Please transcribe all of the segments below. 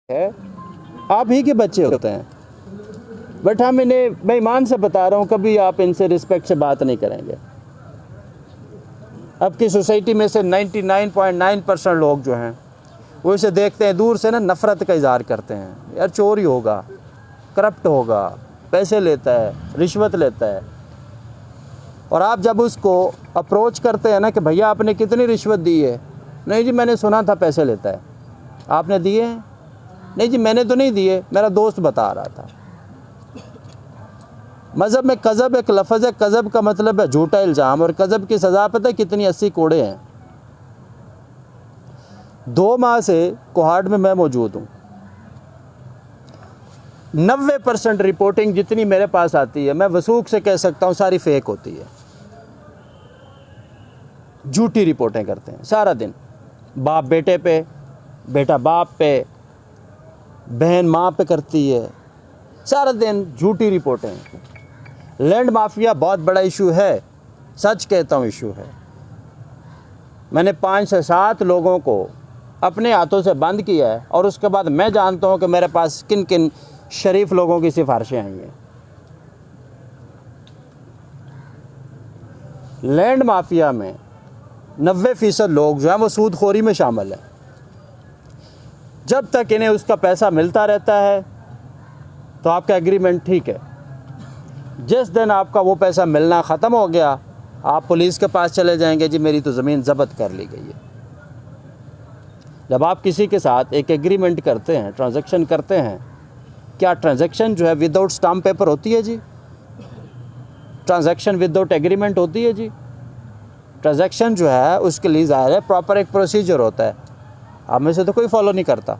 है, आप ही के बच्चे होते हैं, बट हम इन्हें, मैं ईमान से बता रहा हूँ, कभी आप इनसे रिस्पेक्ट से बात नहीं करेंगे। अब की सोसाइटी में से 99.9% लोग जो हैं वो इसे देखते हैं दूर से ना, नफ़रत का इज़हार करते हैं, यार चोरी होगा, करप्ट होगा, पैसे लेता है, रिश्वत लेता है। और आप जब उसको अप्रोच करते हैं ना कि भैया आपने कितनी रिश्वत दी है, नहीं जी मैंने सुना था पैसे लेता है। आपने दिए हैं? नहीं जी मैंने तो नहीं दिए, मेरा दोस्त बता रहा था। मज़हब में कज़ब एक लफ्ज़ है, कज़ब का मतलब है झूठा इल्ज़ाम, और कज़ब की सज़ा पता है कितनी? 80 कोड़े हैं। 2 माह से कोहाट में मैं मौजूद हूँ। 90% रिपोर्टिंग जितनी मेरे पास आती है, मैं वसूख से कह सकता हूँ सारी फेक होती है। झूठी रिपोर्टें करते हैं सारा दिन, बाप बेटे पे, बेटा बाप पे, बहन माँ पे करती है, सारा दिन झूठी रिपोर्टें। लैंड माफिया बहुत बड़ा इशू है, सच कहता हूँ इशू है। मैंने 5 से 7 लोगों को अपने हाथों से बंद किया है, और उसके बाद मैं जानता हूँ कि मेरे पास किन किन शरीफ लोगों की सिफारिशें आई हैं। लैंड माफिया में 90% लोग जो हैं वो सूदखोरी में शामिल हैं। जब तक इन्हें उसका पैसा मिलता रहता है तो आपका एग्रीमेंट ठीक है। जिस दिन आपका वो पैसा मिलना ख़त्म हो गया, आप पुलिस के पास चले जाएंगे, जी मेरी तो ज़मीन ज़ब्त कर ली गई है। जब आप किसी के साथ एक एग्रीमेंट करते हैं, ट्रांजैक्शन करते हैं, क्या ट्रांजैक्शन जो है विदाउट स्टाम्प पेपर होती है जी? ट्रांजैक्शन विदाउट एग्रीमेंट होती है जी? ट्रांजैक्शन जो है उसके लिए ज़ाहिर है प्रॉपर एक प्रोसीजर होता है, आप में से तो कोई फॉलो नहीं करता।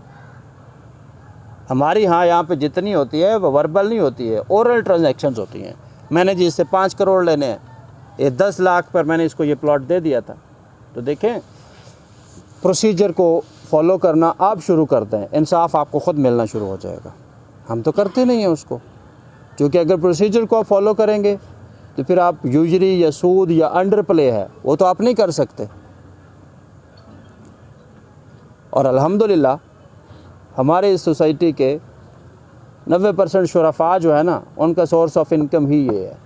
हमारी यहाँ पे जितनी होती है वो वर्बल नहीं होती है, ओरल ट्रांजैक्शंस होती हैं। मैंने जी इससे 5 करोड़ लेने हैं, ये 10 लाख पर मैंने इसको ये प्लॉट दे दिया था। तो देखें, प्रोसीजर को फॉलो करना आप शुरू करते हैं, इंसाफ आपको ख़ुद मिलना शुरू हो जाएगा। हम तो करते नहीं हैं उसको, क्योंकि अगर प्रोसीजर को आप फॉलो करेंगे तो फिर आप यूजरी या सूद या अंडर प्ले है वो तो आप नहीं कर सकते। और अल्हम्दुलिल्लाह हमारे इस सोसाइटी के 90% शुरफा जो है ना, उनका सोर्स ऑफ इनकम ही ये है।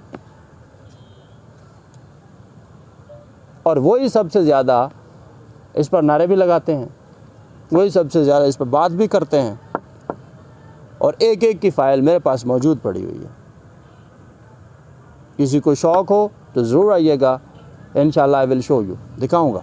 और वही सबसे ज़्यादा इस पर नारे भी लगाते हैं, वही सबसे ज़्यादा इस पर बात भी करते हैं, और एक एक की फ़ाइल मेरे पास मौजूद पड़ी हुई है। किसी को शौक़ हो तो ज़रूर आइएगा, इंशाअल्लाह आई विल शो यू, दिखाऊँगा।